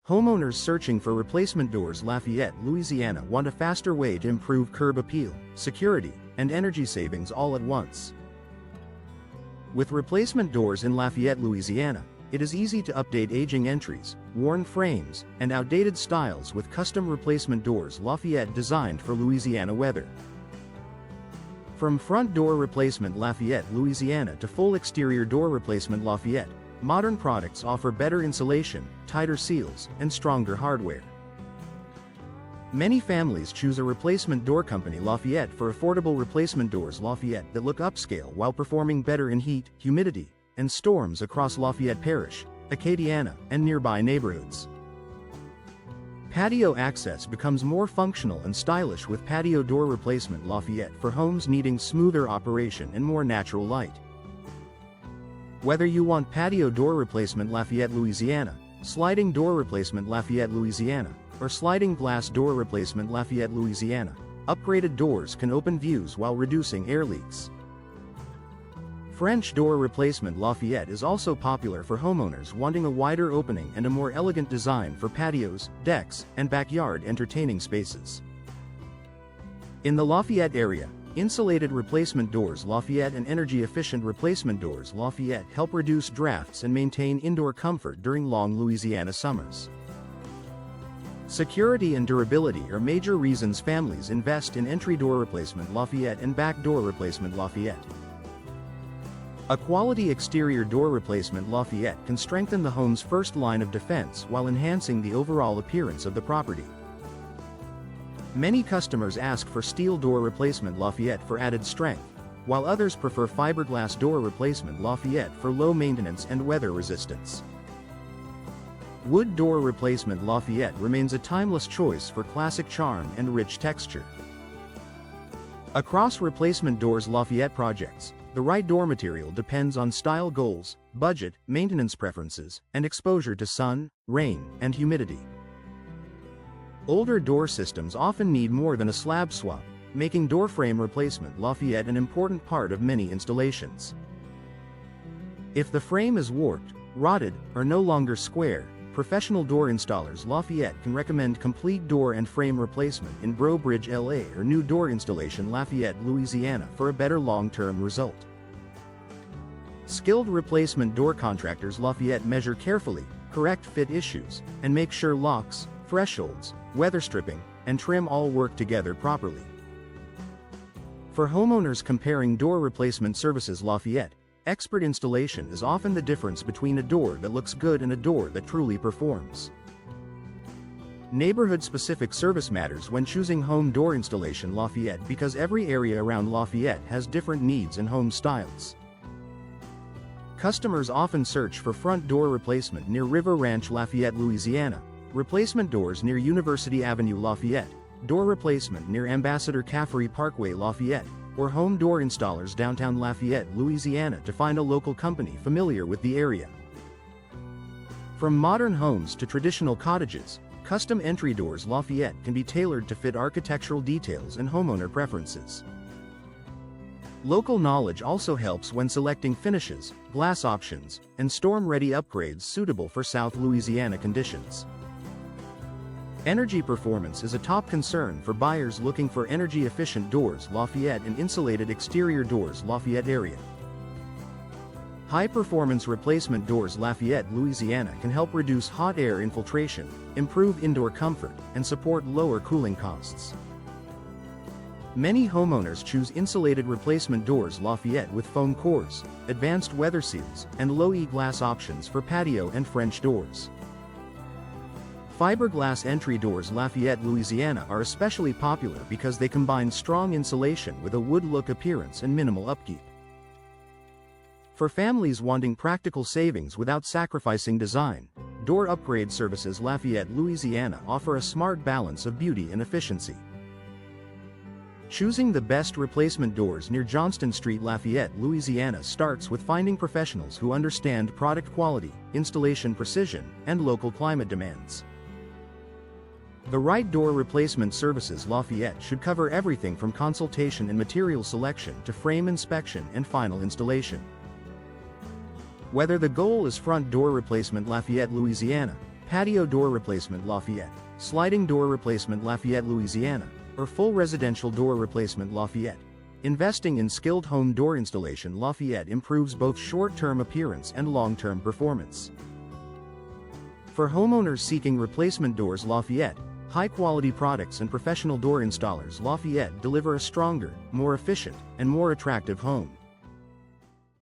Homeowners searching for replacement doors Lafayette, Louisiana want a faster way to improve curb appeal, security, and energy savings all at once. With replacement doors in Lafayette, Louisiana, it is easy to update aging entries, worn frames, and outdated styles with custom replacement doors Lafayette designed for Louisiana weather. From front door replacement Lafayette, Louisiana to full exterior door replacement Lafayette, modern products offer better insulation, tighter seals, and stronger hardware. Many families choose a replacement door company Lafayette for affordable replacement doors Lafayette that look upscale while performing better in heat, humidity, and storms across Lafayette Parish, Acadiana, and nearby neighborhoods. Patio access becomes more functional and stylish with patio door replacement Lafayette for homes needing smoother operation and more natural light. Whether you want patio door replacement Lafayette, Louisiana, sliding door replacement Lafayette, Louisiana, or sliding glass door replacement Lafayette, Louisiana, upgraded doors can open views while reducing air leaks. French door replacement Lafayette is also popular for homeowners wanting a wider opening and a more elegant design for patios, decks, and backyard entertaining spaces. In the Lafayette area, insulated replacement doors Lafayette and energy-efficient replacement doors Lafayette help reduce drafts and maintain indoor comfort during long Louisiana summers. Security and durability are major reasons families invest in entry door replacement Lafayette and back door replacement Lafayette. A quality exterior door replacement Lafayette can strengthen the home's first line of defense while enhancing the overall appearance of the property. Many customers ask for steel door replacement Lafayette for added strength, while others prefer fiberglass door replacement Lafayette for low maintenance and weather resistance. Wood door replacement Lafayette remains a timeless choice for classic charm and rich texture. Across replacement doors Lafayette projects, the right door material depends on style goals, budget, maintenance preferences, and exposure to sun, rain, and humidity. Older door systems often need more than a slab swap, making door frame replacement Lafayette an important part of many installations. If the frame is warped, rotted, or no longer square, professional door installers Lafayette can recommend complete door and frame replacement in Breaux Bridge, LA, or new door installation Lafayette, Louisiana for a better long-term result. Skilled replacement door contractors Lafayette measure carefully, correct fit issues, and make sure locks, thresholds, weather stripping, and trim all work together properly. For homeowners comparing door replacement services Lafayette, expert installation is often the difference between a door that looks good and a door that truly performs. Neighborhood-specific service matters when choosing home door installation Lafayette because every area around Lafayette has different needs and home styles. Customers often search for front door replacement near River Ranch Lafayette, Louisiana, replacement doors near University Avenue Lafayette, door replacement near Ambassador Caffery Parkway Lafayette, or home door installers downtown Lafayette, Louisiana to find a local company familiar with the area. From modern homes to traditional cottages, custom entry doors Lafayette can be tailored to fit architectural details and homeowner preferences. Local knowledge also helps when selecting finishes, glass options, and storm-ready upgrades suitable for South Louisiana conditions. Energy performance is a top concern for buyers looking for energy-efficient doors Lafayette and insulated exterior doors Lafayette area. High-performance replacement doors Lafayette, Louisiana can help reduce hot air infiltration, improve indoor comfort, and support lower cooling costs. Many homeowners choose insulated replacement doors Lafayette with foam cores, advanced weather seals, and low-E glass options for patio and French doors. Fiberglass entry doors Lafayette, Louisiana are especially popular because they combine strong insulation with a wood-look appearance and minimal upkeep. For families wanting practical savings without sacrificing design, door upgrade services Lafayette, Louisiana offer a smart balance of beauty and efficiency. Choosing the best replacement doors near Johnston Street, Lafayette, Louisiana starts with finding professionals who understand product quality, installation precision, and local climate demands. The right door replacement services Lafayette should cover everything from consultation and material selection to frame inspection and final installation. Whether the goal is front door replacement Lafayette, Louisiana, Patio door replacement Lafayette, sliding door replacement Lafayette, Louisiana, or full residential door replacement Lafayette. Investing in skilled home door installation Lafayette improves both short-term appearance and long-term performance. For homeowners seeking replacement doors Lafayette, high-quality products and professional door installers Lafayette deliver a stronger, more efficient, and more attractive home.